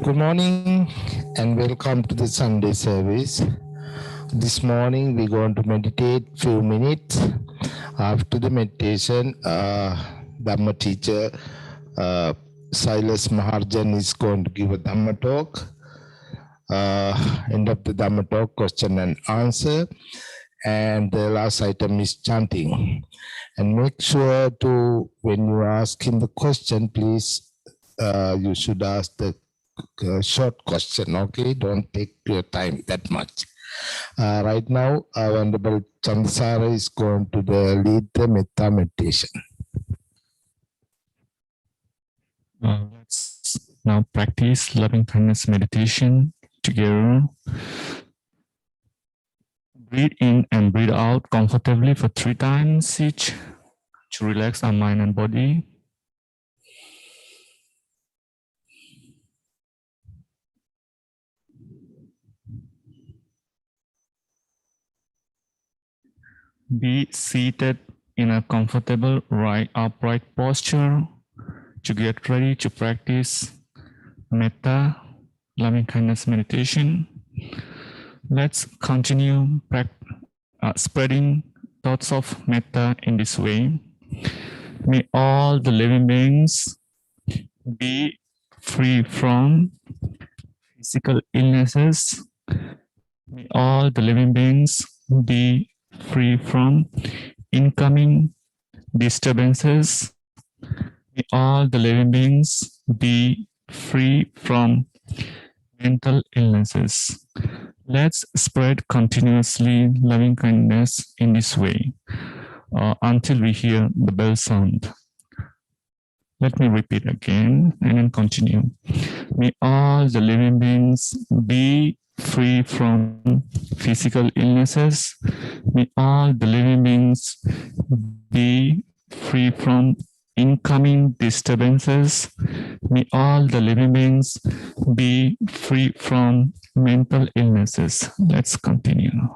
Good morning and welcome to the Sunday service. This morning we're going to meditate few minutes. After the meditation, Dhamma teacher Sailesh Maharjan is going to give a Dhamma talk. End of the Dhamma talk, question and answer. And the last item is chanting. And make sure to, when you ask him the question, please, you should ask the short question, okay? Don't take your time that much. Right now, our Venerable Chandasara is going to lead the Metta meditation. Let's now practice loving kindness meditation together. Breathe in and breathe out comfortably for 3 times each to relax our mind and body. Be seated in a comfortable right upright posture to get ready to practice Metta, loving kindness meditation. Let's continue spreading thoughts of Metta in this way. May all the living beings be free from physical illnesses. May all the living beings be free from incoming disturbances. May all the living beings be free from mental illnesses. Let's spread continuously loving kindness in this way until we hear the bell sound. Let me repeat again and then continue. May all the living beings be free from physical illnesses. May all the living beings be free from incoming disturbances. May all the living beings be free from mental illnesses. Let's continue.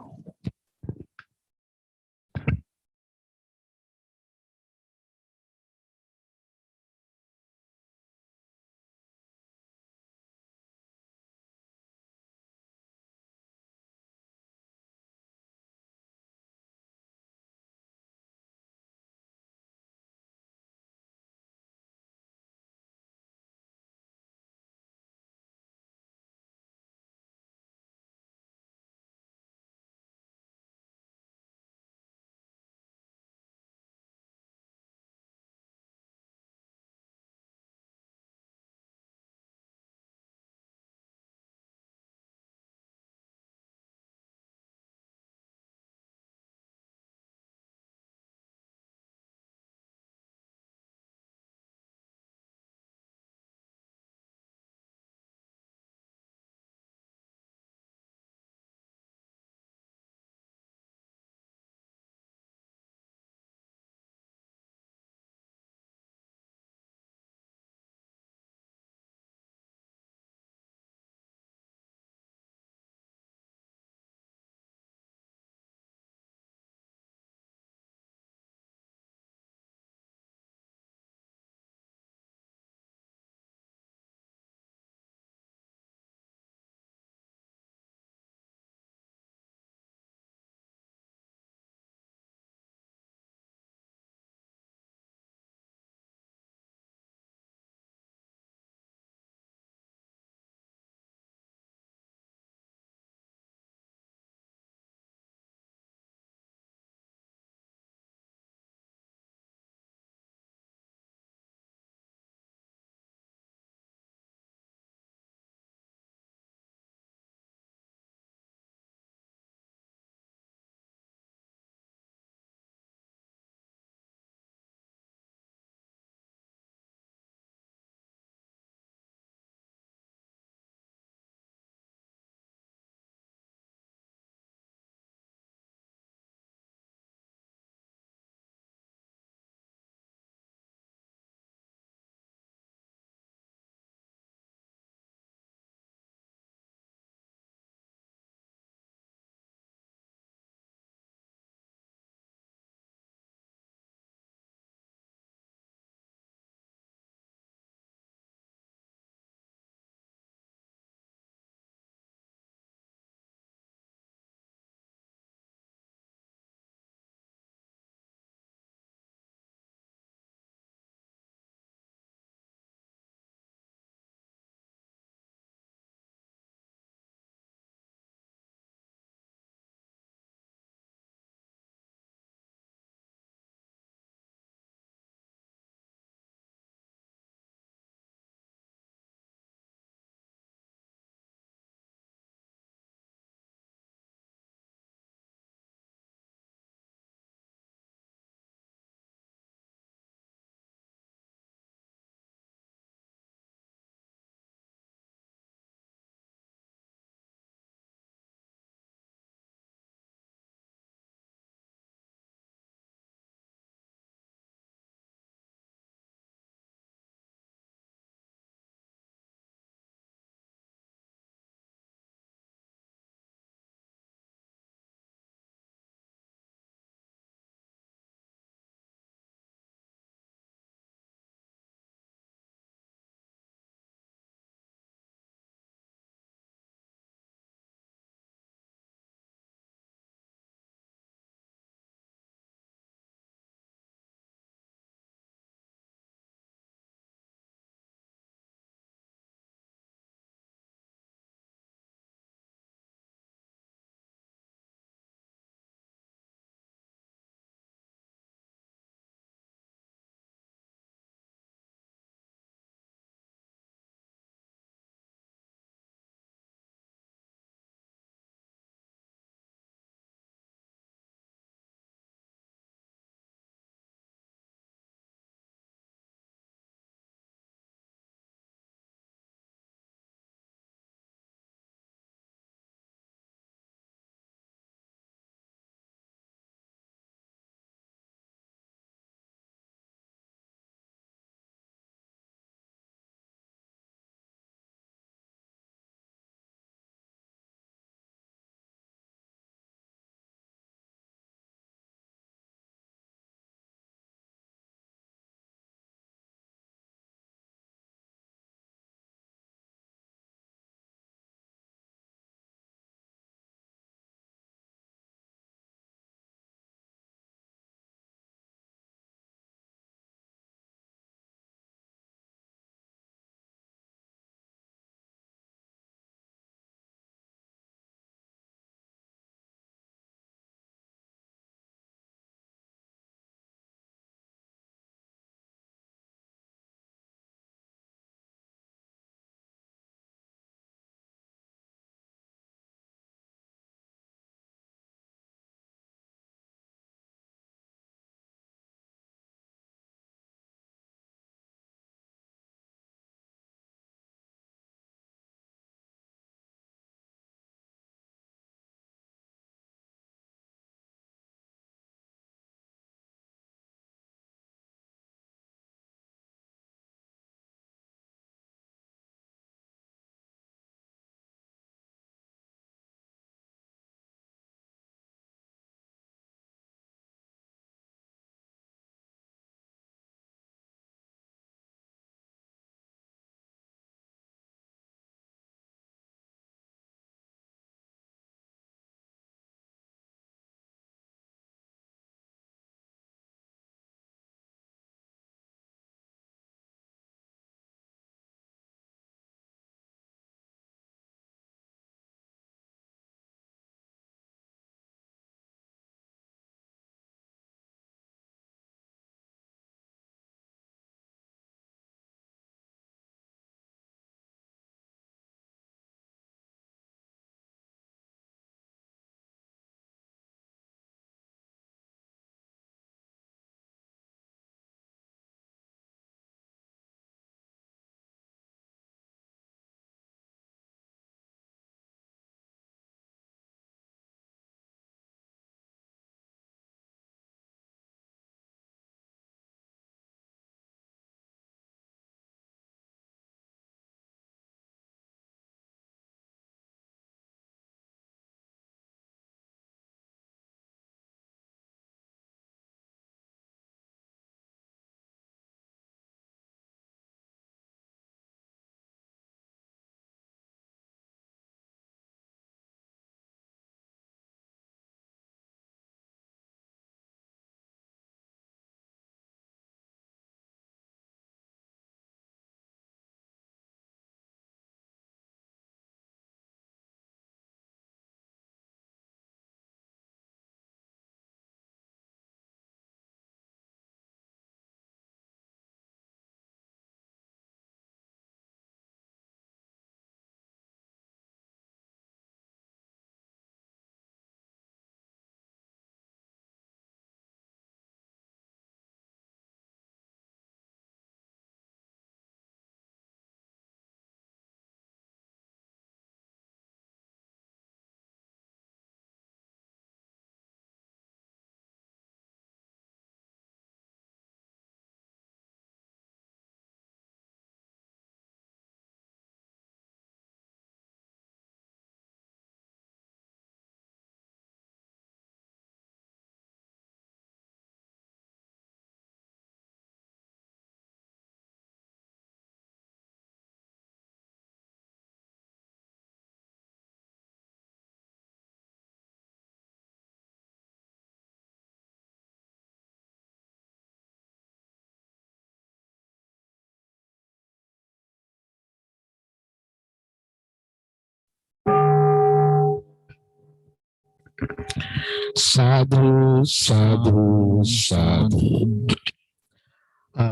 Sadhu, sadhu, sadhu.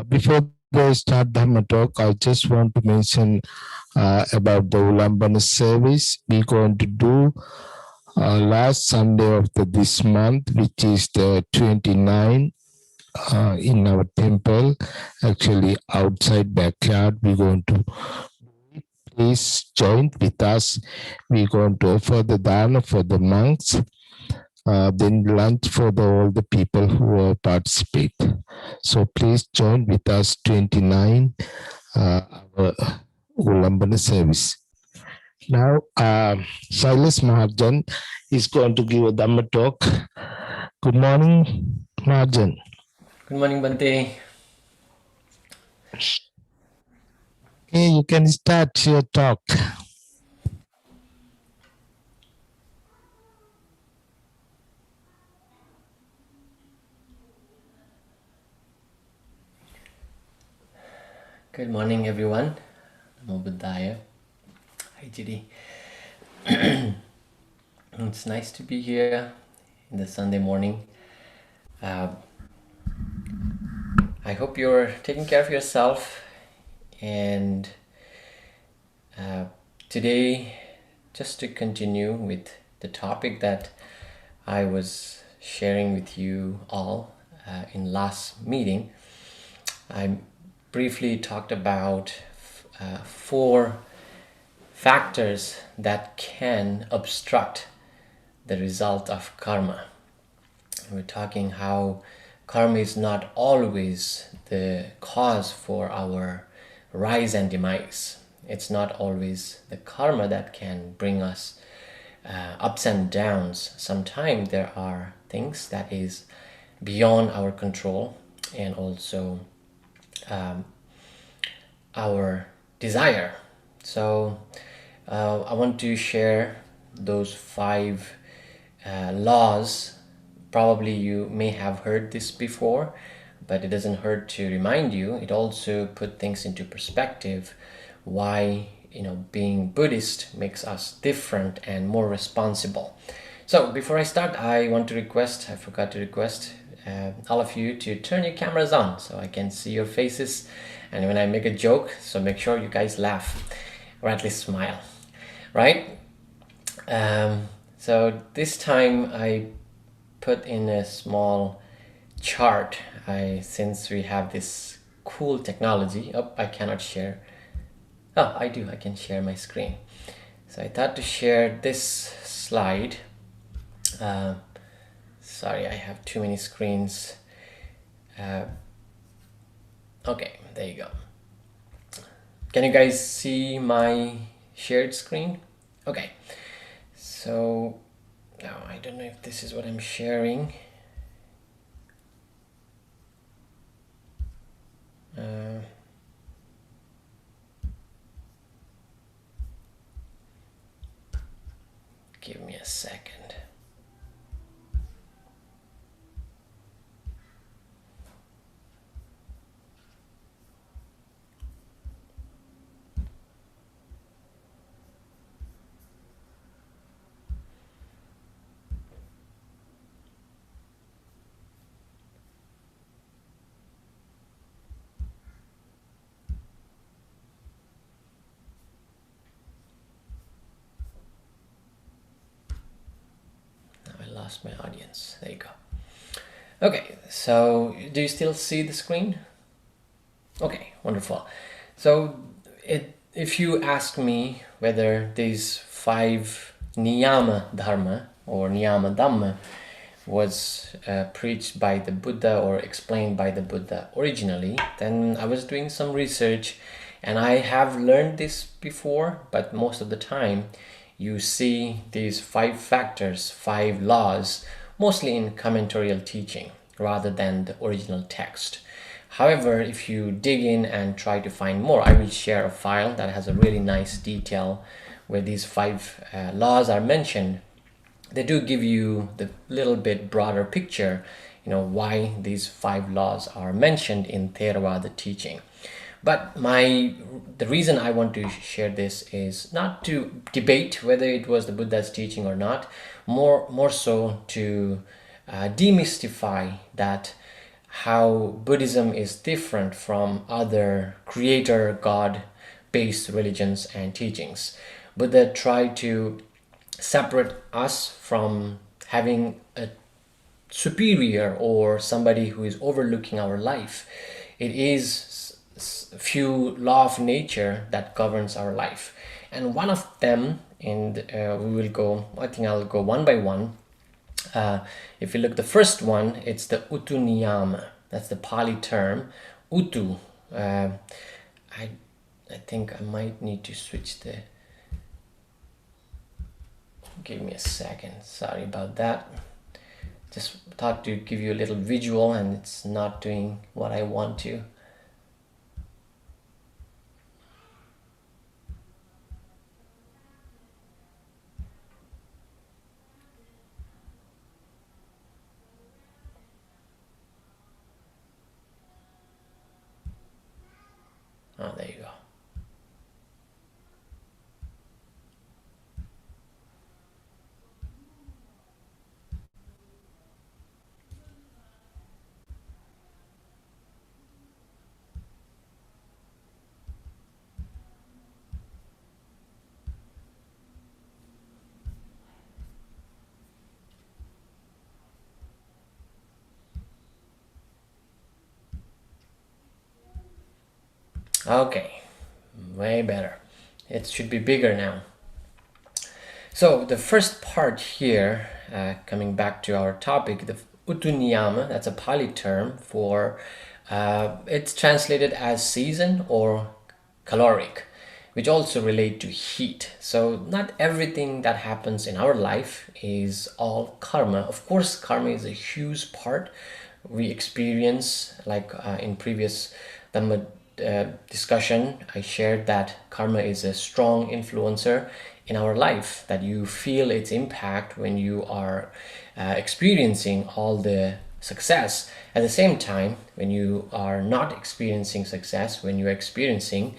Before they start Dhamma talk, I just want to mention about the Ulambana service we're going to do last Sunday of this month, which is the 29th in our temple. Actually, outside backyard, we're going to please join with us. We're going to offer the dana for the monks. Then lunch for all the people who will participate. So please join with us 29 our Ulambana service. Now, Sailesh Maharjan is going to give a Dhamma talk. Good morning, Maharjan. Good morning, Bante. Okay, you can start your talk. Good morning, everyone. Namo Buddhaya. Hi, Judy. It's nice to be here in the Sunday morning. I hope you're taking care of yourself. And today, just to continue with the topic that I was sharing with you all in last meeting, I briefly talked about 4 factors that can obstruct the result of karma. We're talking how karma is not always the cause for our rise and demise. It's not always the karma that can bring us ups and downs. Sometimes there are things that is beyond our control, and also our desire. So I want to share those 5 laws. Probably you may have heard this before, but it doesn't hurt to remind you. It also put things into perspective, why being Buddhist makes us different and more responsible. So before I start, I forgot to request all of you to turn your cameras on so I can see your faces, and when I make a joke, so make sure you guys laugh or at least smile, right? So this time I put in a small chart. Since we have this cool technology, I cannot share. I can share my screen. So I thought to share this slide. Sorry, I have too many screens. Okay, there you go. Can you guys see my shared screen? Okay, so now I don't know if this is what I'm sharing. Give me a second. My audience. There you go. Okay, so do you still see the screen? Okay, wonderful. So if you ask me whether these 5 Niyama Dharma or Niyama Dhamma was preached by the Buddha or explained by the Buddha originally, then I was doing some research, and I have learned this before, but most of the time you see these 5 factors, 5 laws, mostly in commentarial teaching rather than the original text. However, if you dig in and try to find more, I will share a file that has a really nice detail where these 5 laws are mentioned. They do give you the little bit broader picture, why these 5 laws are mentioned in Theravada teaching. But the reason I want to share this is not to debate whether it was the Buddha's teaching or not, more so to demystify that how Buddhism is different from other creator God based religions and teachings. Buddha tried to separate us from having a superior or somebody who is overlooking our life. It is few law of nature that governs our life, and one of them, and we will go, I think I'll go one by one. If you look the first one, it's the Utu Niyama. That's the Pali term. Utu. I think I might need to switch the... Give me a second. Sorry about that. Just thought to give you a little visual and it's not doing what I want to. Oh, there you go. Okay, way better. It should be bigger now. So the first part here, coming back to our topic, the Utu Niyama, that's a Pali term for, it's translated as season or caloric, which also relate to heat. So not everything that happens in our life is all karma. Of course, karma is a huge part we experience, like in previous Dhamma discussion, I shared that karma is a strong influencer in our life, that you feel its impact when you are experiencing all the success. At the same time, when you are not experiencing success, when you're experiencing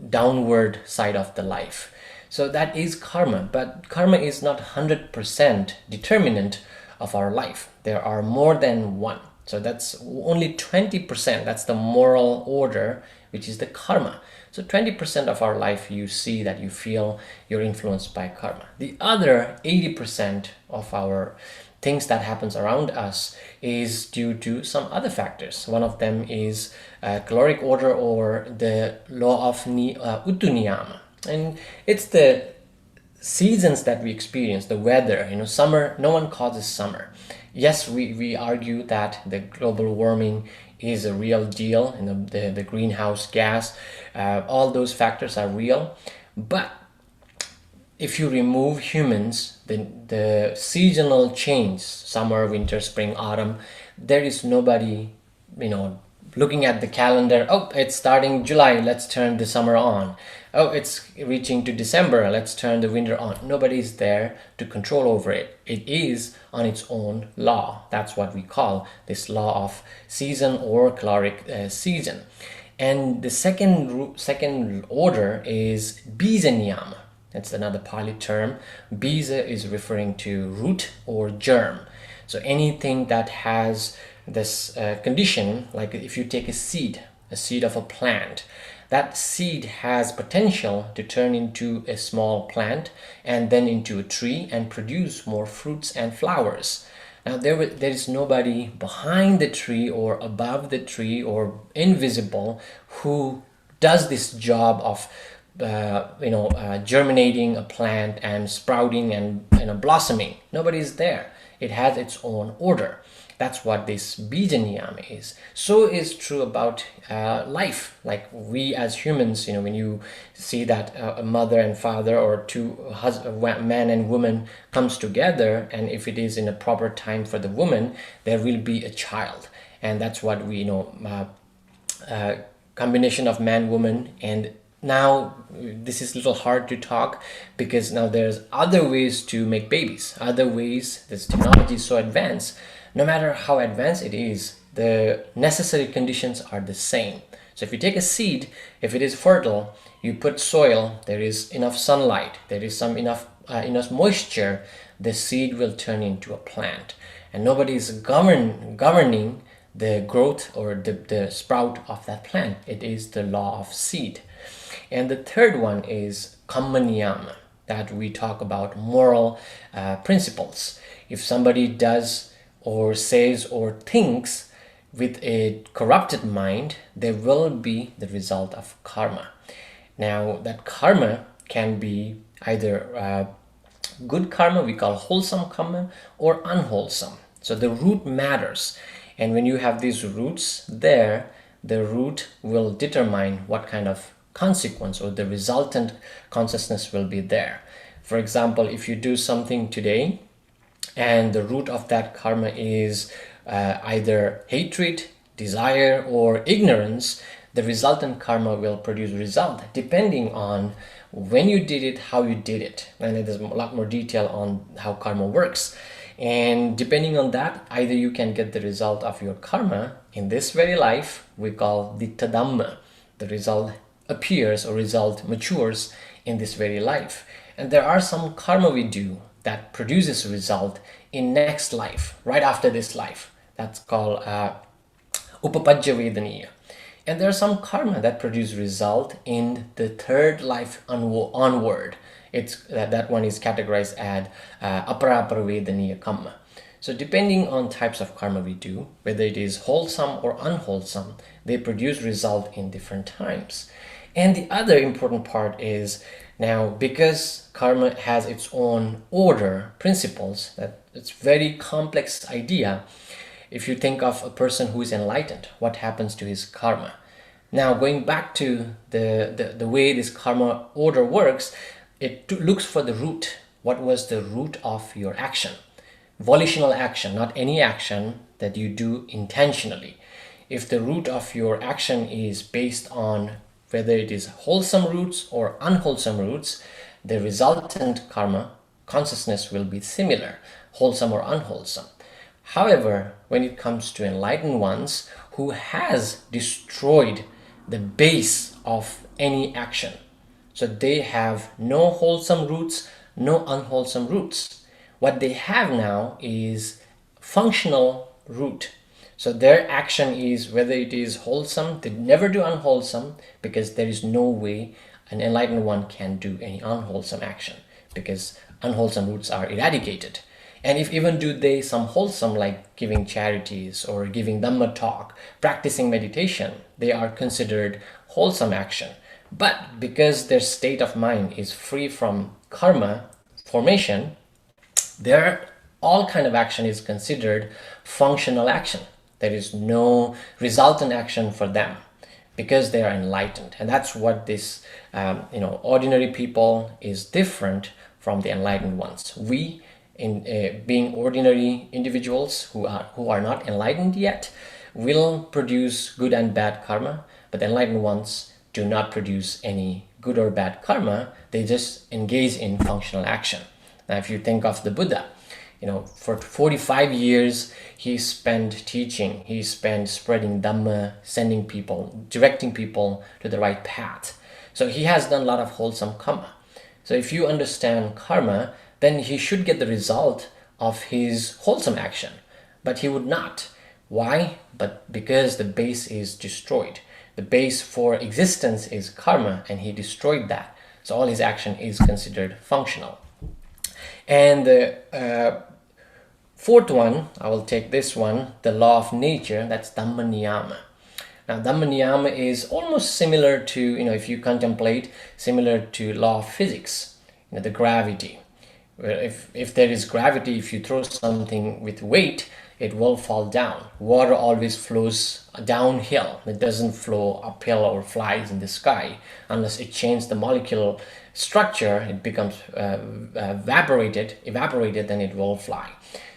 downward side of the life. So that is karma, but karma is not 100% determinant of our life. There are more than one. So that's only 20%. That's the moral order, which is the karma. So 20% of our life, you see that you feel you're influenced by karma. The other 80% of our things that happens around us is due to some other factors. One of them is caloric order, or the law of Utu Niyama. And it's the seasons that we experience, the weather. Summer, no one causes summer. Yes, we argue that the global warming is a real deal, and the greenhouse gas, all those factors are real. But if you remove humans, the seasonal change, summer, winter, spring, autumn, there is nobody, looking at the calendar. Oh, it's starting July, let's turn the summer on. Oh, it's reaching to December, let's turn the winter on. Nobody's there to control over it. It is on its own law. That's what we call this law of season or caloric season. And the second order is Bija Niyama. That's another Pali term. Bija is referring to root or germ. So anything that has this condition, like if you take a seed of a plant, that seed has potential to turn into a small plant and then into a tree and produce more fruits and flowers. Now there is nobody behind the tree or above the tree or invisible who does this job of germinating a plant and sprouting and blossoming. Nobody is there. It has its own order. That's what this Bija Niyama is. So is true about life. Like we as humans, when you see that a mother and father or two man and woman comes together, and if it is in a proper time for the woman, there will be a child. And that's what we combination of man, woman. And now this is a little hard to talk because now there's other ways to make babies, other ways. This technology is so advanced. No matter how advanced it is, the necessary conditions are the same. So if you take a seed, if it is fertile, you put soil, there is enough sunlight, there is enough moisture, the seed will turn into a plant. And nobody is governing the growth or the sprout of that plant. It is the law of seed. And the third one is kamma niyama, that we talk about moral principles. If somebody does or says or thinks with a corrupted mind, there will be the result of karma. Now, that karma can be either good karma, we call wholesome karma, or unwholesome. So the root matters. And when you have these roots there, the root will determine what kind of consequence or the resultant consciousness will be there. For example, if you do something today and the root of that karma is either hatred, desire, or ignorance, the resultant karma will produce result depending on when you did it, how you did it. And there's a lot more detail on how karma works. And depending on that, either you can get the result of your karma in this very life, we call ditta dhamma. The result appears or result matures in this very life. And there are some karma we do that produces a result in next life, right after this life. That's called upapajja vedaniya. And there are some karma that produce result in the third life onward. It's that one is categorized as aparaparavedaniya karma. So depending on types of karma we do, whether it is wholesome or unwholesome, they produce result in different times. And the other important part is now, because karma has its own order, principles, that it's very complex idea. If you think of a person who is enlightened, what happens to his karma? Now, going back to the way this karma order works, it looks for the root. What was the root of your action? Volitional action, not any action that you do intentionally. If the root of your action is based on whether it is wholesome roots or unwholesome roots, the resultant karma consciousness will be similar, wholesome or unwholesome. However, when it comes to enlightened ones who has destroyed the base of any action, so they have no wholesome roots, no unwholesome roots. What they have now is functional root. So their action is whether it is wholesome, they never do unwholesome, because there is no way an enlightened one can do any unwholesome action, because unwholesome roots are eradicated. And if even do they some wholesome, like giving charities or giving Dhamma talk, practicing meditation, they are considered wholesome action. But because their state of mind is free from karma formation, their all kind of action is considered functional action. There is no resultant action for them because they are enlightened. And that's what this ordinary people is different from the enlightened ones. We, in being ordinary individuals who are not enlightened yet, will produce good and bad karma, but the enlightened ones do not produce any good or bad karma. They just engage in functional action. Now, if you think of the Buddha, for 45 years, he spent teaching, he spent spreading Dhamma, sending people, directing people to the right path. So he has done a lot of wholesome karma. So if you understand karma, then he should get the result of his wholesome action, but he would not. Why? But because the base is destroyed. The base for existence is karma, and he destroyed that. So all his action is considered functional. And the fourth one, I will take this one, the law of nature, that's Dhamma Niyama. Now, Dhamma Niyama is almost similar to, if you contemplate, similar to law of physics, the gravity. Where if there is gravity, if you throw something with weight, it will fall down. Water always flows downhill. It doesn't flow uphill or flies in the sky unless it changes the molecular structure. It becomes evaporated, then it will fly.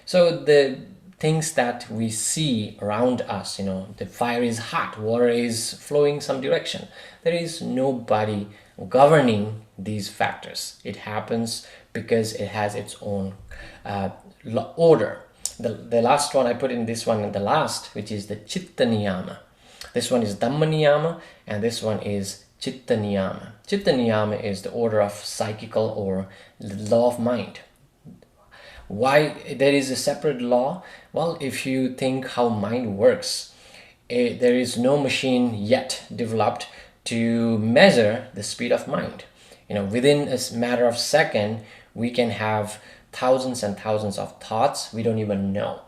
So the things that we see around us, the fire is hot, water is flowing some direction. There is nobody governing these factors. It happens because it has its own order. The last one I put in this one, and the last, which is the Chitta Niyama. This one is Dhamma Niyama, and this one is Chitta Niyama. Chitta Niyama is the order of psychical or law of mind. Why there is a separate law? Well, if you think how mind works, there is no machine yet developed to measure the speed of mind. Within a matter of second, we can have thousands and thousands of thoughts we don't even know.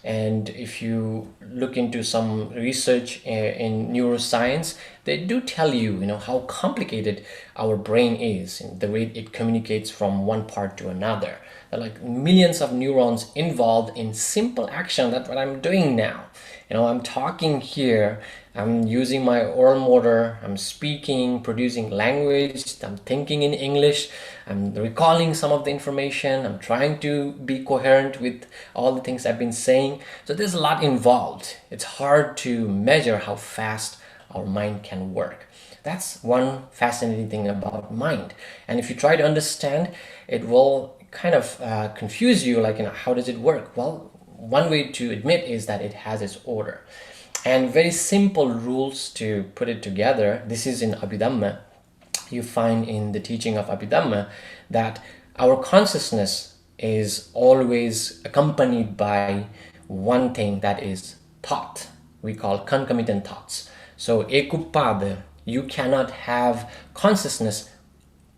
And if you look into some research in neuroscience, they do tell you, how complicated our brain is, the way it communicates from one part to another. There are like millions of neurons involved in simple action. That's what I'm doing now. I'm talking here, I'm using my oral motor, I'm speaking, producing language, I'm thinking in English, I'm recalling some of the information, I'm trying to be coherent with all the things I've been saying. So there's a lot involved. It's hard to measure how fast our mind can work. That's one fascinating thing about mind. And if you try to understand, it will kind of confuse you, like, how does it work? Well, one way to admit is that it has its order. And very simple rules to put it together. This is in Abhidhamma. You find in the teaching of Abhidhamma that our consciousness is always accompanied by one thing, that is thought. We call concomitant thoughts. So ekuppada, you cannot have consciousness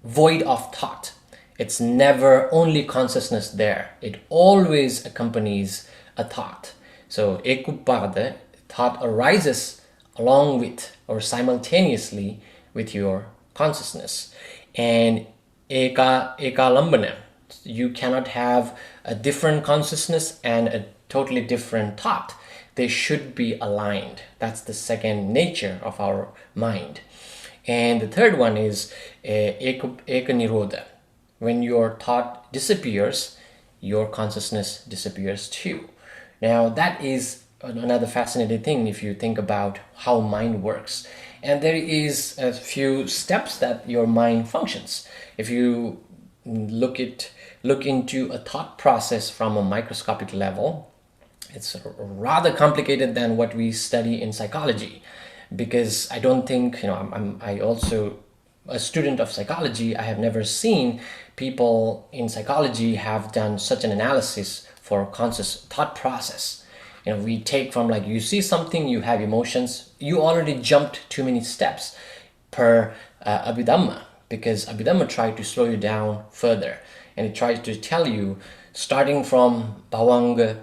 void of thought. It's never only consciousness there. It always accompanies a thought. So ekuppada, thought arises along with or simultaneously with your consciousness. And ekalambana, you cannot have a different consciousness and a totally different thought. They should be aligned. That's the second nature of our mind. And the third one is ekanirodha. When your thought disappears, your consciousness disappears too. Now that is another fascinating thing if you think about how mind works. And there is a few steps that your mind functions. If you look into a thought process from a microscopic level, it's rather complicated than what we study in psychology, because I don't think, I also a student of psychology, I have never seen people in psychology have done such an analysis for conscious thought process. We take from, like, you see something, you have emotions, you already jumped too many steps per Abhidhamma, because Abhidhamma tried to slow you down further, and it tries to tell you starting from bhavanga,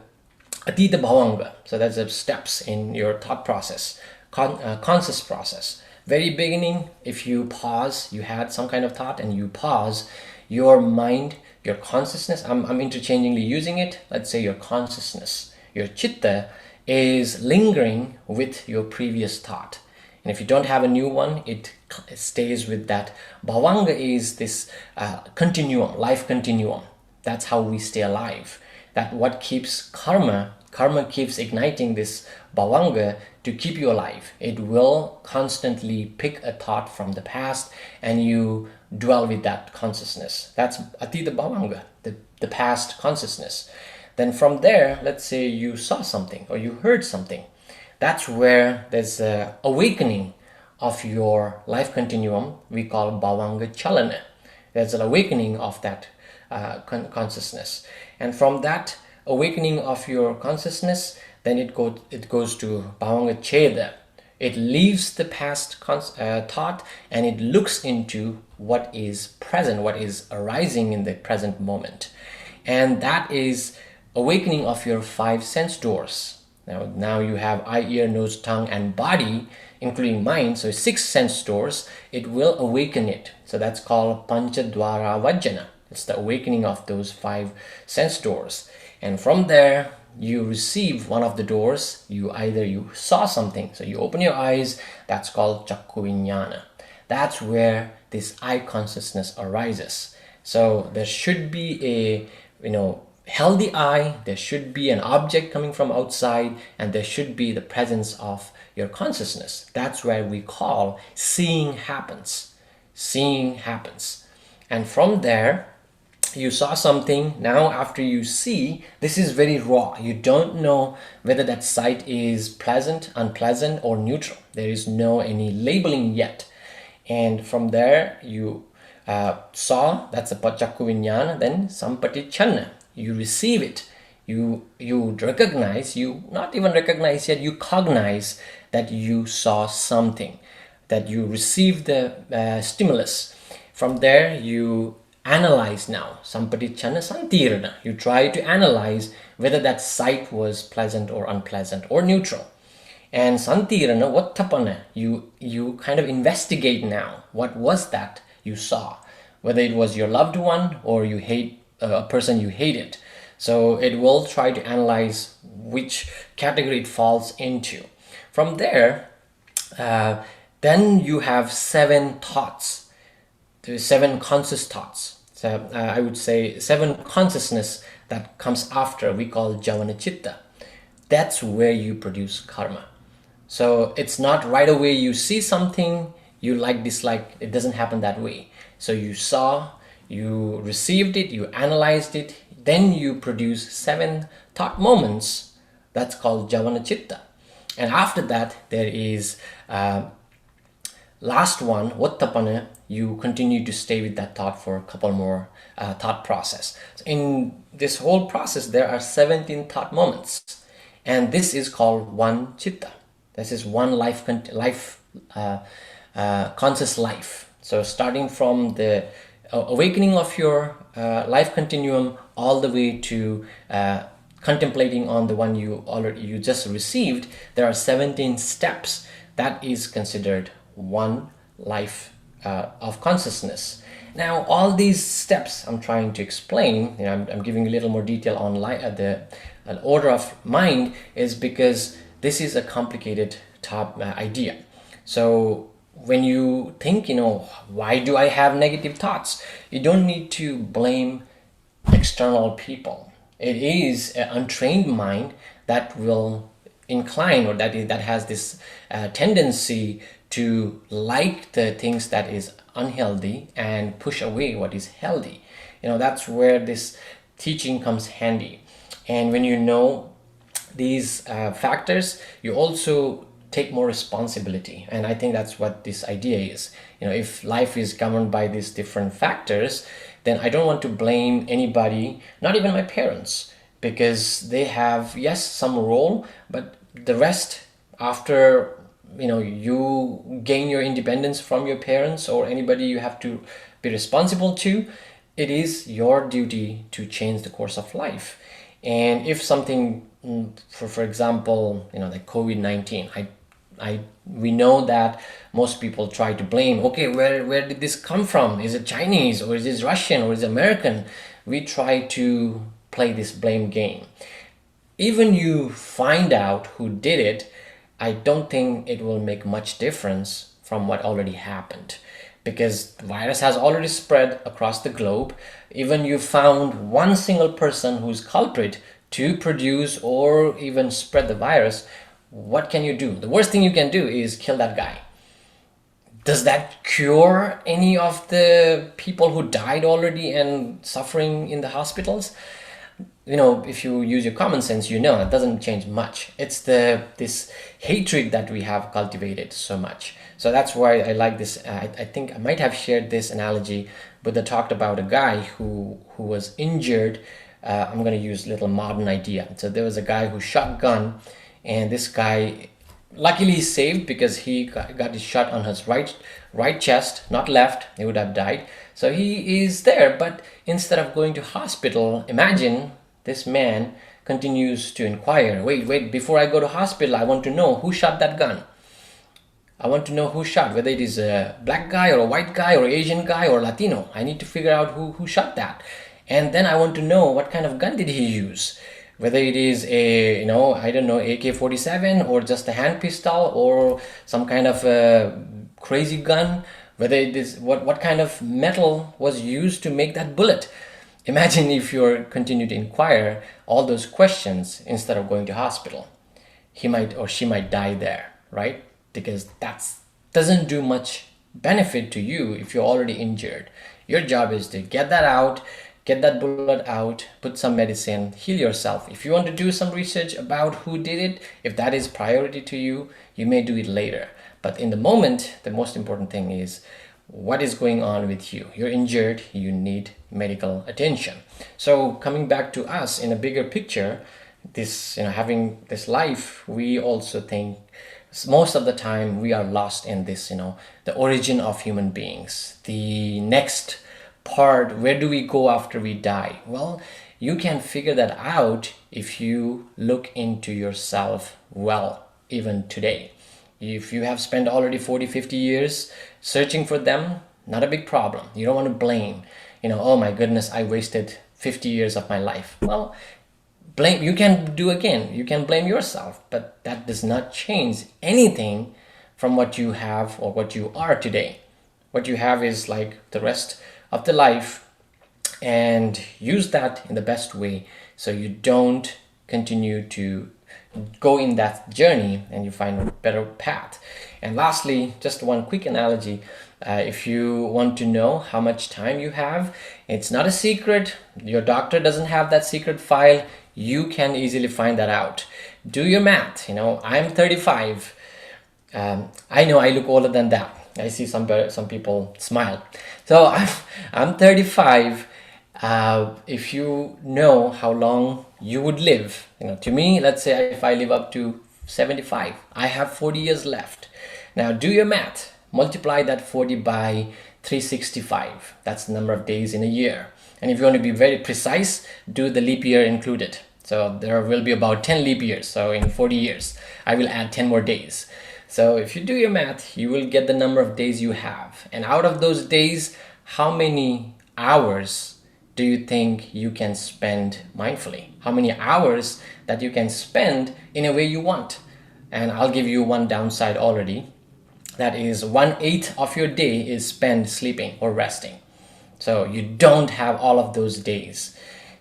atita bhavanga. So that's the steps in your thought process, conscious process. Very beginning, if you pause, you had some kind of thought and you pause, your mind, your consciousness, I'm interchangingly using it, let's say your consciousness, your chitta is lingering with your previous thought. And if you don't have a new one, it stays with that. Bhavanga is this continuum, life continuum. That's how we stay alive. That what keeps karma keeps igniting this bhavanga to keep you alive. It will constantly pick a thought from the past and you dwell with that consciousness. That's atita bhavanga, the past consciousness. Then from there, let's say you saw something or you heard something. That's where there's a awakening of your life continuum. We call bhavanga chalana. There's an awakening of that consciousness. And from that awakening of your consciousness, then it goes to bhavanga cheda. It leaves the past thought and it looks into what is present, what is arising in the present moment. And that is awakening of your 5 sense doors. Now you have eye, ear, nose, tongue, and body, including mind. So 6 sense doors, it will awaken it. So that's called panchadwara vajjana. It's the awakening of those 5 sense doors. And from there, you receive one of the doors. You saw something, so you open your eyes. That's called chakku viññāna. That's where this eye consciousness arises. So there should be a healthy eye. There should be an object coming from outside, and there should be the presence of your consciousness. That's where we call seeing happens. Seeing happens, and from there, you saw something. Now after you see, this is very raw. You don't know whether that sight is pleasant, unpleasant, or neutral. There is no any labeling yet. And from there you saw, that's a chakku vinyana. Then sampati-channa, you receive it. You recognize, you not even recognize yet, you cognize that you saw something, that you received the stimulus. From there you analyze now, sampati-channa santirana. You try to analyze whether that sight was pleasant or unpleasant or neutral. And santirana, vattapana, you kind of investigate now. What was that you saw? Whether it was your loved one or you hate a person you hated. So it will try to analyze which category it falls into. From there, then you have 7 thoughts, the 7 conscious thoughts. So I would say 7 consciousness that comes after, we call javana chitta. That's where you produce karma. So it's not right away you see something, you like, dislike. It doesn't happen that way. So you saw, you received it, you analyzed it, then you produce 7 thought moments. That's called javana chitta. And after that, there is last one, vattapana. You continue to stay with that thought for a couple more thought process. So in this whole process, there are 17 thought moments. And this is called one chitta. This is one conscious life. So starting from the awakening of your life continuum all the way to contemplating on the one you just received, there are 17 steps. That is considered one life of consciousness. Now, all these steps I'm trying to explain, I'm giving a little more detail on the order of mind, is because this is a complicated idea. So when you think, why do I have negative thoughts? You don't need to blame external people. It is an untrained mind that will incline, or that has this tendency to like the things that is unhealthy and push away what is healthy. That's where this teaching comes handy. And when you know these factors, you also take more responsibility. And I think that's what this idea is. If life is governed by these different factors, then I don't want to blame anybody, not even my parents, because they have, yes, some role, but the rest, after you gain your independence from your parents or anybody you have to be responsible to, it is your duty to change the course of life. And if something, for example, like COVID-19, we know that most people try to blame, okay, where did this come from? Is it Chinese, or is it Russian, or is it American? We try to play this blame game. Even you find out who did it, I don't think it will make much difference from what already happened, because the virus has already spread across the globe. Even you found one single person who's culprit to produce or even spread the virus, what can you do? The worst thing you can do is kill that guy. Does that cure any of the people who died already and suffering in the hospitals? If you use your common sense, it doesn't change much. It's this hatred that we have cultivated so much. So that's why I like this. I think I might have shared this analogy. Buddha talked about a guy who was injured. I'm going to use a little modern idea. So there was a guy who shot a gun, and this guy luckily saved because he got his shot on his right chest, not left. He would have died. So he is there, but instead of going to hospital, imagine this man continues to inquire. Wait, before I go to hospital, I want to know who shot that gun. I want to know who shot, whether it is a black guy or a white guy or Asian guy or Latino. I need to figure out who shot that. And then I want to know what kind of gun did he use. Whether it is a, AK-47 or just a hand pistol or some kind of a crazy gun. Whether it is, what kind of metal was used to make that bullet. Imagine if you continue to inquire all those questions instead of going to hospital. He might or she might die there, right? Because that doesn't do much benefit to you if you're already injured. Your job is to get that out, get that bullet out, put some medicine, heal yourself. If you want to do some research about who did it, if that is priority to you, you may do it later. But in the moment, the most important thing is what is going on with you. You're injured, you need medical attention. So coming back to us in a bigger picture, this, having this life, we also think most of the time we are lost in this, the origin of human beings, the next part, where do we go after we die? Well, you can figure that out if you look into yourself well, even today. If you have spent already 40-50 years searching for them, not a big problem. You don't want to blame, oh my goodness, I wasted 50 years of my life. Well, blame you can do again. You can blame yourself, but that does not change anything from what you have or what you are today. What you have is like the rest of the life, and use that in the best way so you don't continue to go in that journey and you find a better path. And lastly, just one quick analogy. If you want to know how much time you have, it's not a secret. Your doctor doesn't have that secret file. You can easily find that out. Do your math. I'm 35. I know I look older than that. I see some people smile. So I'm 35. If you know how long you would live, to me, let's say if I live up to 75, I have 40 years left. Now do your math. Multiply that 40 by 365. That's the number of days in a year. And if you want to be very precise, do the leap year included. So there will be about 10 leap years. So in 40 years, I will add 10 more days. So if you do your math, you will get the number of days you have. And out of those days, how many hours do you think you can spend mindfully? How many hours that you can spend in a way you want? And I'll give you one downside already. That is 1/8 of your day is spent sleeping or resting. So you don't have all of those days.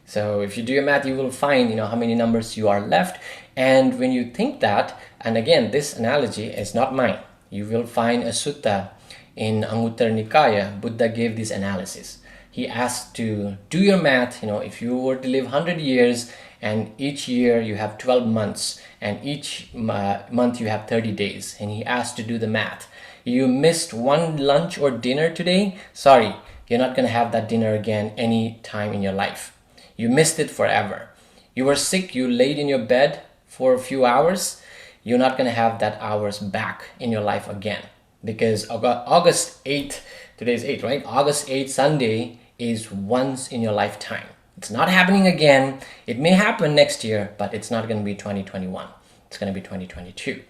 So if you do your math, you will find, how many numbers you are left. And when you think that, and again, this analogy is not mine. You will find a sutta in Anguttara Nikaya. Buddha gave this analysis. He asked to do your math, if you were to live 100 years and each year you have 12 months and each month you have 30 days. And he asked to do the math. You missed one lunch or dinner today. Sorry, you're not going to have that dinner again any time in your life. You missed it forever. You were sick, you laid in your bed for a few hours. You're not going to have that hours back in your life again. Because August 8th, today's 8th, right? August 8th, Sunday, is once in your lifetime. It's not happening again. It may happen next year, but it's not going to be 2021. It's going to be 2022.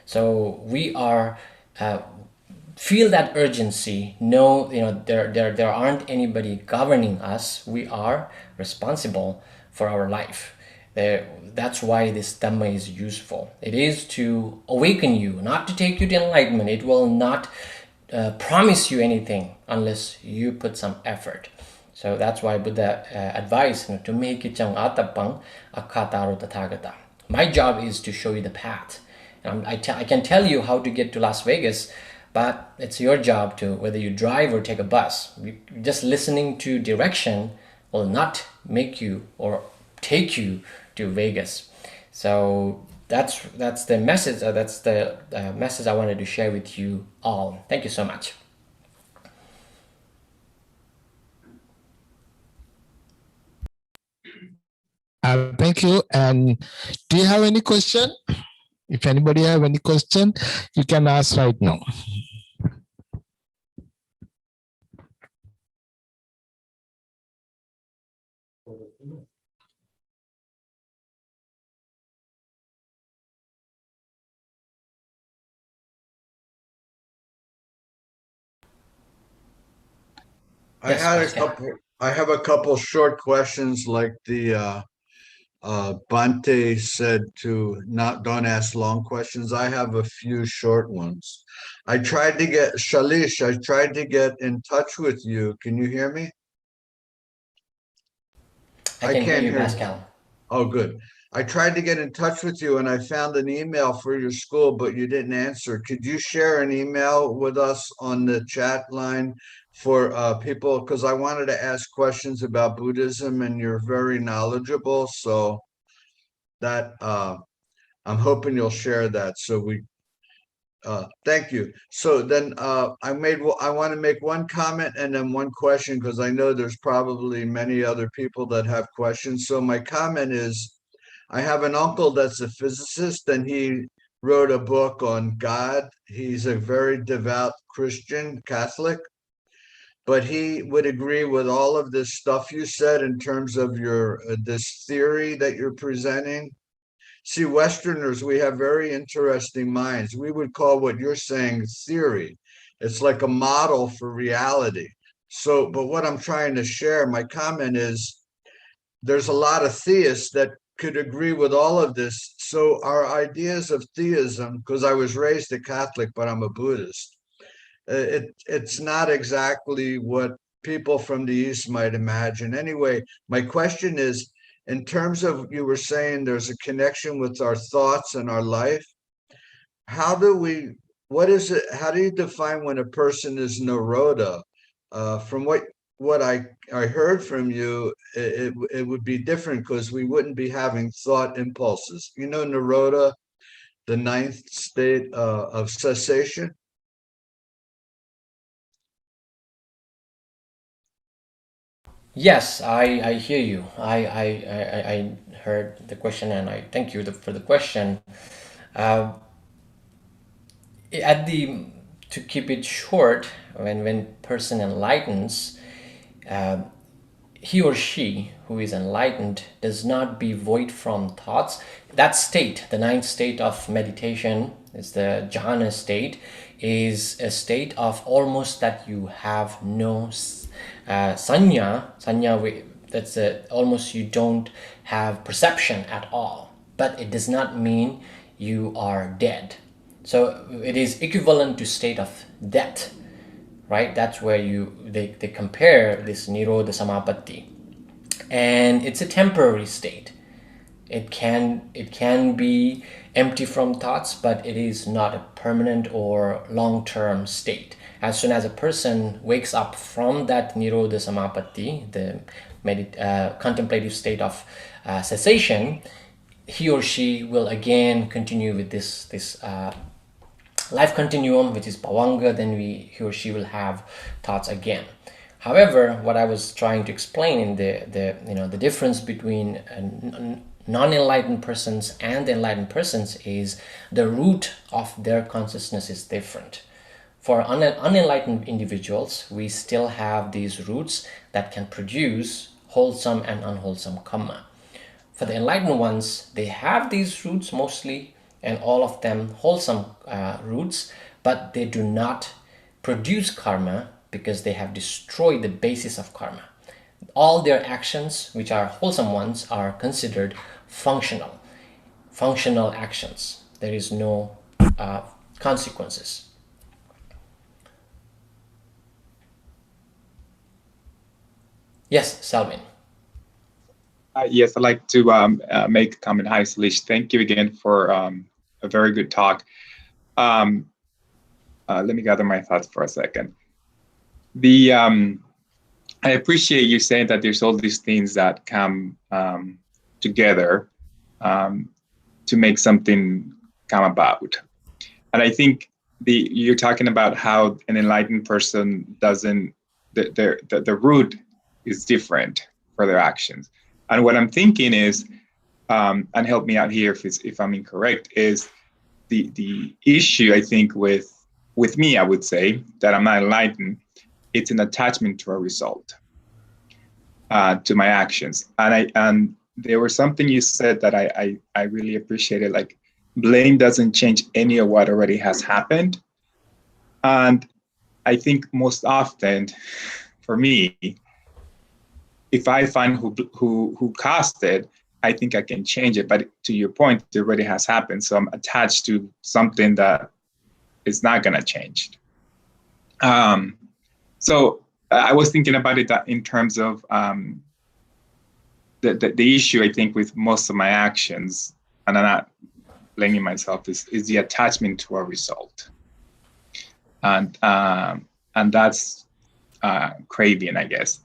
So we are, feel that urgency. No, there aren't anybody governing us. We are responsible for our life. That's why this Dhamma is useful. It is to awaken you, not to take you to enlightenment. It will not promise you anything unless you put some effort. So that's why Buddha advised to make it chang atapang akataro tathagata. My job is to show you the path. I can tell you how to get to Las Vegas, but it's your job to, whether you drive or take a bus. Just listening to direction will not make you or take you to Vegas. So that's the message. That's the message I wanted to share with you all. Thank you so much. Thank you. And do you have any question? If anybody have any question, you can ask right now. I have a couple short questions, like the Bante said to don't ask long questions. I have a few short ones. I tried to get Sailesh, I tried to get in touch with you. Can you hear me? I can hear you, Pascal. Oh, good. I tried to get in touch with you and I found an email for your school, but you didn't answer. Could you share an email with us on the chat line for people, because I wanted to ask questions about Buddhism, and you're very knowledgeable. So that I'm hoping you'll share that. So thank you. So then I want to make one comment and then one question, because I know there's probably many other people that have questions. So my comment is, I have an uncle that's a physicist, and he wrote a book on God. He's a very devout Christian Catholic, but he would agree with all of this stuff you said in terms of your this theory that you're presenting. See, Westerners, we have very interesting minds. We would call what you're saying theory. It's like a model for reality. So, but what I'm trying to share, my comment is, there's a lot of theists that could agree with all of this. So our ideas of theism, because I was raised a Catholic, but I'm a Buddhist, it's not exactly what people from the East might imagine. Anyway, my question is, in terms of, you were saying there's a connection with our thoughts and our life. How do you define when a person is Naroda? From what I heard from you, it would be different, because we wouldn't be having thought impulses. You know, Naroda, the ninth state of cessation. Yes, I hear you. I heard the question, and I thank you for the question. At the To keep it short, when person enlightens, he or she who is enlightened does not be void from thoughts. That state, the ninth state of meditation, is the jhana state, is a state of almost that you have no sanya. That's almost you don't have perception at all. But it does not mean you are dead. So it is equivalent to state of death, right? That's where they compare this nirodha samapatti, and it's a temporary state. It can be empty from thoughts, but it is not a permanent or long-term state. As soon as a person wakes up from that nirodha samapatti, the contemplative state of cessation, he or she will again continue with this life continuum, which is bhavanga. Then he or she will have thoughts again. However, what I was trying to explain in the difference between non-enlightened persons and enlightened persons is the root of their consciousness is different. For unenlightened individuals, we still have these roots that can produce wholesome and unwholesome karma. For the enlightened ones, they have these roots mostly, and all of them wholesome roots, but they do not produce karma because they have destroyed the basis of karma. All their actions, which are wholesome ones, are considered functional actions. There is no consequences. Yes, Salvin. Yes, I'd like to make a comment. Hi, Sailesh. Thank you again for a very good talk. Let me gather my thoughts for a second. I appreciate you saying that there's all these things that come together to make something come about. And I think you're talking about how an enlightened person doesn't, the root is different for their actions. And what I'm thinking is, and help me out here if I'm incorrect, is the issue, I think, with me, I would say, that I'm not enlightened, it's an attachment to a result, to my actions. And there was something you said that I really appreciated, like, blame doesn't change any of what already has happened. And I think most often, for me, if I find who caused it, I think I can change it. But to your point, it already has happened. So I'm attached to something that is not going to change. So I was thinking about it in terms of the issue, I think, with most of my actions, and I'm not blaming myself, is the attachment to a result. And that's craving, I guess.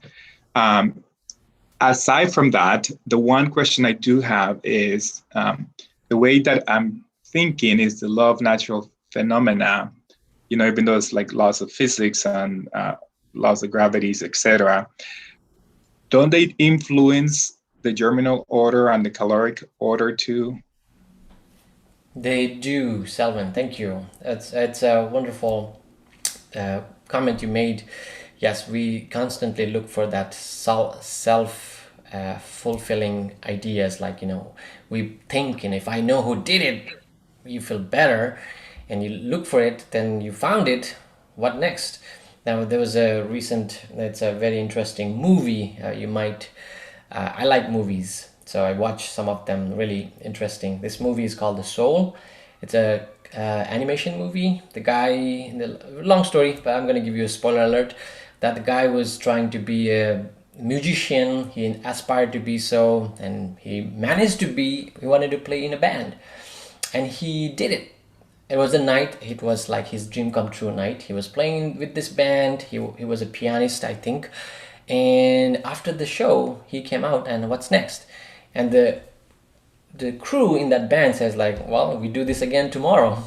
Aside from that, the one question I do have is the way that I'm thinking is the law of natural phenomena, even though it's like laws of physics and laws of gravities, etc. Don't they influence the germinal order and the caloric order too? They do, Selvin. Thank you. It's a wonderful comment you made. Yes, we constantly look for that self-fulfilling ideas. Like, we think, and if I know who did it, you feel better, and you look for it, then you found it. What next? Now, there was it's a very interesting movie. I like movies, so I watched some of them, really interesting. This movie is called The Soul. It's a animation movie. The guy, long story, but I'm going to give you a spoiler alert, that the guy was trying to be a musician. He aspired to be so, and he wanted to play in a band, and he did it. It was a night, it was like his dream come true night. He was playing with this band. He was a pianist, I think. And after the show, he came out, and what's next? And the crew in that band says, like, well, we do this again tomorrow.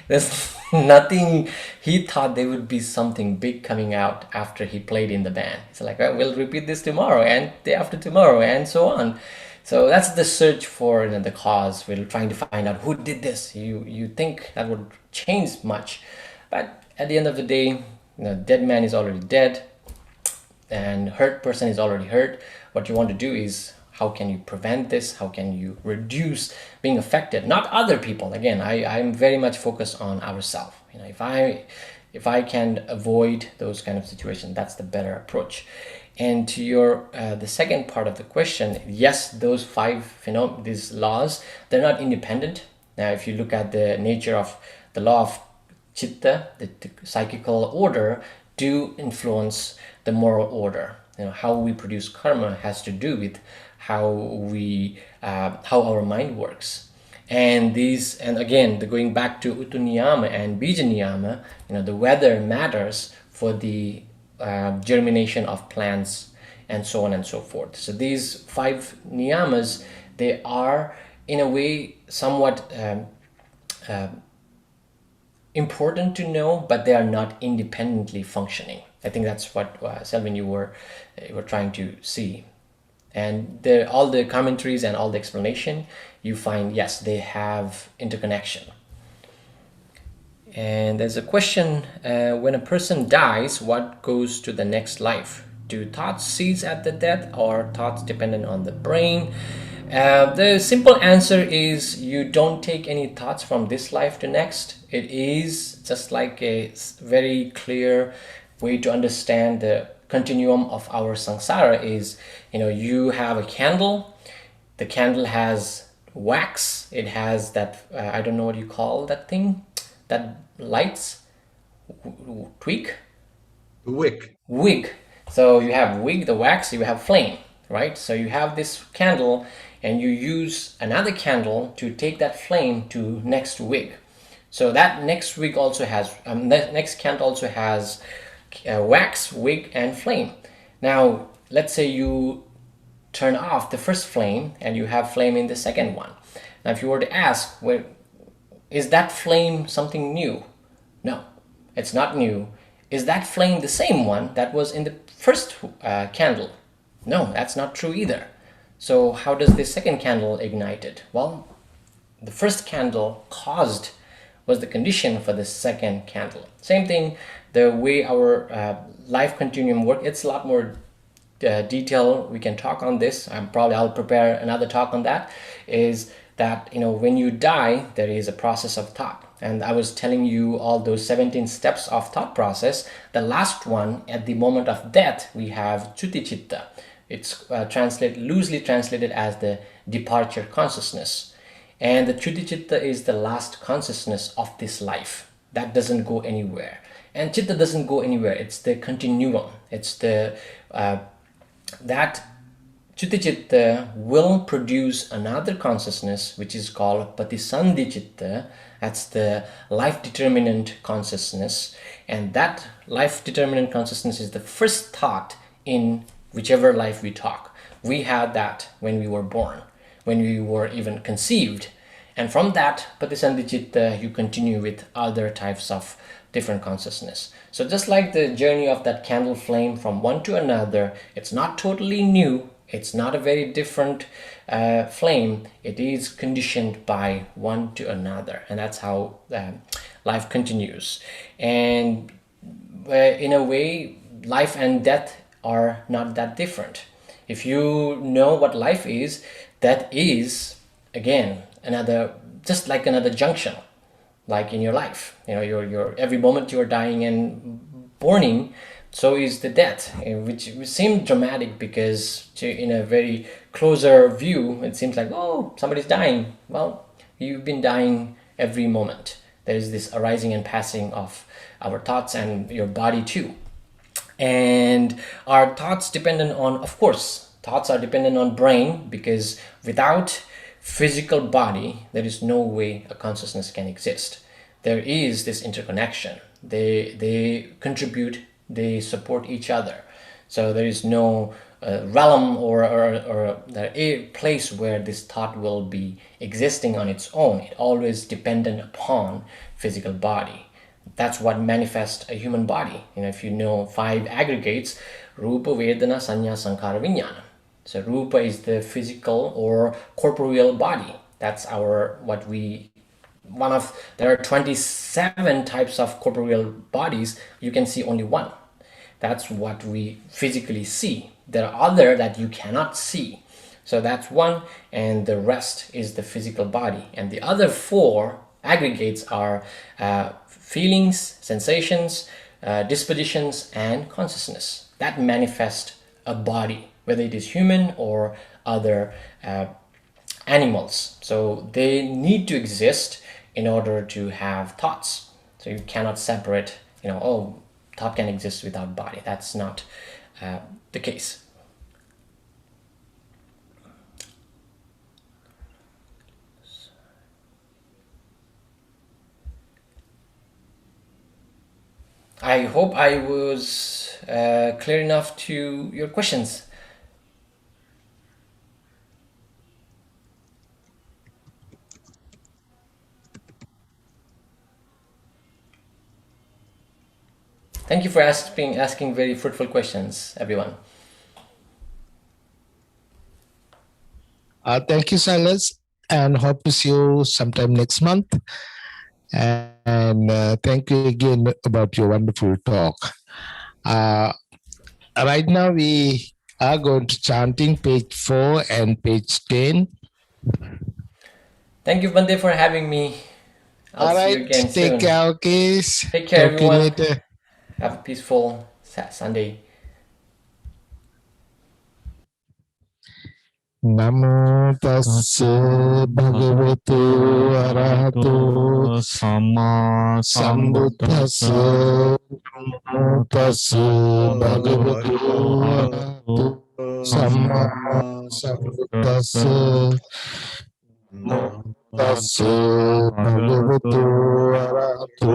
There's nothing. He thought there would be something big coming out after he played in the band. It's like, well, we'll repeat this tomorrow and day after tomorrow and so on. So that's the search for the cause. We're trying to find out who did this. You think that would change much, but at the end of the day, dead man is already dead, and hurt person is already hurt. What you want to do is, how can you prevent this? How can you reduce being affected? Not other people. Again, I'm very much focused on ourselves. If I can avoid those kind of situations, that's the better approach. And to your the second part of the question, yes, those these laws, they're not independent. Now, if you look at the nature of the law of chitta, the psychical order, do influence the moral order. How we produce karma has to do with how our mind works. And again, going back to Utu Niyama and Bija Niyama, the weather matters for the germination of plants and so on and so forth. So these 5 niyamas, they are in a way somewhat important to know, but they are not independently functioning. I think that's what Selvin, you were trying to see. And all the commentaries and all the explanation, you find, yes, they have interconnection. And there's a question, when a person dies, what goes to the next life? Do thoughts cease at the death, or thoughts dependent on the brain? The simple answer is, you don't take any thoughts from this life to next. It is just like a very clear way to understand the continuum of our samsara is, you have a candle. The candle has wax. It has that, I don't know what you call that thing, that lights, wick. So you have wick, the wax, you have flame, right? So you have this candle, and you use another candle to take that flame to next wick. So that next wick also has, next candle also has wax, wick, and flame. Now, let's say you turn off the first flame, and you have flame in the second one. Now, if you were to ask, well, is that flame something new? No, it's not new. Is that flame the same one that was in the first candle? No, that's not true either. So how does the second candle ignite it? Well, the first candle was the condition for the second candle. Same thing, the way our life continuum works, it's a lot more detail. We can talk on this. I'll prepare another talk on that. Is that, when you die, there is a process of thought. And I was telling you all those 17 steps of thought process. The last one, at the moment of death, we have Chuti Chitta. It's loosely translated as the departure consciousness. And the Chuti Chitta is the last consciousness of this life. That doesn't go anywhere. And Chitta doesn't go anywhere. It's the continuum. It's that Chuti Chitta will produce another consciousness, which is called Patisandhi Chitta, That's the life determinant consciousness. And that life determinant consciousness is the first thought in whichever life we talk. We had that when we were born, when we were even conceived. And from that, Patisandhi Chitta, you continue with other types of different consciousness. So just like the journey of that candle flame from one to another, it's not totally new. It's not a very different flame. It is conditioned by one to another. And that's how life continues. And in a way, life and death are not that different. If you know what life is, that is, again, another, just like another junction, like in your life. You know, your every moment you're dying and borning, so is the death, which seemed dramatic because in a very closer view, it seems like, oh, somebody's dying. Well, you've been dying every moment. There is this arising and passing of our thoughts and your body too. And our thoughts dependent on, of course, thoughts are dependent on brain, because without physical body, there is no way a consciousness can exist. There is this interconnection. They contribute, they support each other. So there is no realm or a place where this thought will be existing on its own. It always dependent upon physical body. That's what manifests a human body. You know, if you know 5 aggregates, Rupa, Vedana, Sanya, Sankhara, Vijnana. So Rupa is the physical or corporeal body. That's there are 27 types of corporeal bodies. You can see only one. That's what we physically see. There are other that you cannot see. So that's one, and the rest is the physical body. And the other 4 aggregates are feelings, sensations, dispositions, and consciousness. That manifest a body, whether it is human or other animals. So they need to exist in order to have thoughts. So you cannot separate, thought can exist without body. That's not the case. I hope I was clear enough to your questions. Thank you for asking very fruitful questions, everyone. Thank you, Sailesh, and hope to see you sometime next month. And thank you again about your wonderful talk. Right now we are going to chanting page 4 and page 10. Thank you, Bande, for having me. I'll see you again soon. Take care, okay? Take care, everyone. Later. Have a peaceful Sunday. Namo tassa bhagavato arahato samma sambuddhassa. Namo tassa bhagavato arahato samma sambuddhassa. Namo tassa bhagavato arahato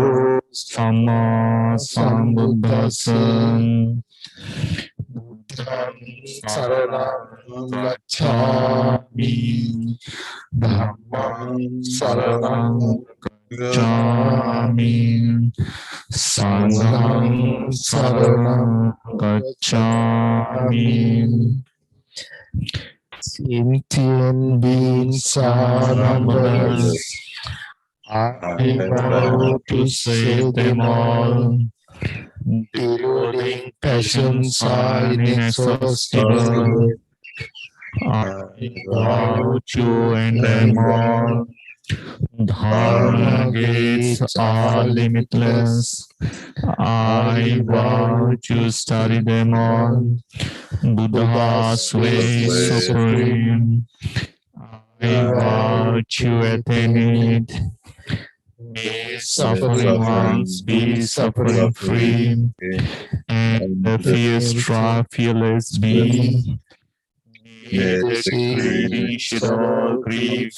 samma sambuddhassa. Saranam gacchami, Dhammam saranam gacchami, Sangham saranam gacchami. Sentient beings are numberless. I vow to save them all. Deluding passions are inexhaustible. I vow to end them all. Dharma gates are limitless. I vow to study them all. Buddha's way is supreme. I vow to attain it. May suffering ones be suffering free, and the fearless be. May the greedy should all grieve,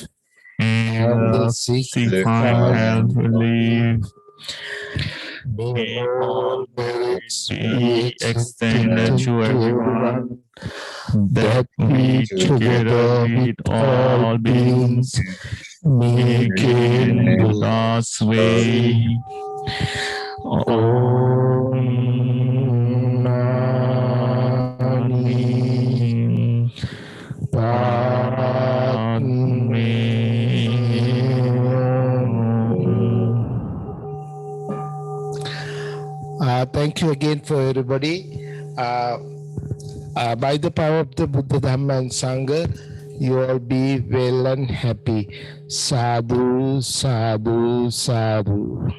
and the sick find health relief. May all merits be extended to everyone, that we together with all beings may gain God's way. Om Mani Padme Thank you again for everybody. By the power of the Buddha, Dhamma and Sangha, you all be well and happy. Sadhu, sadhu, sadhu.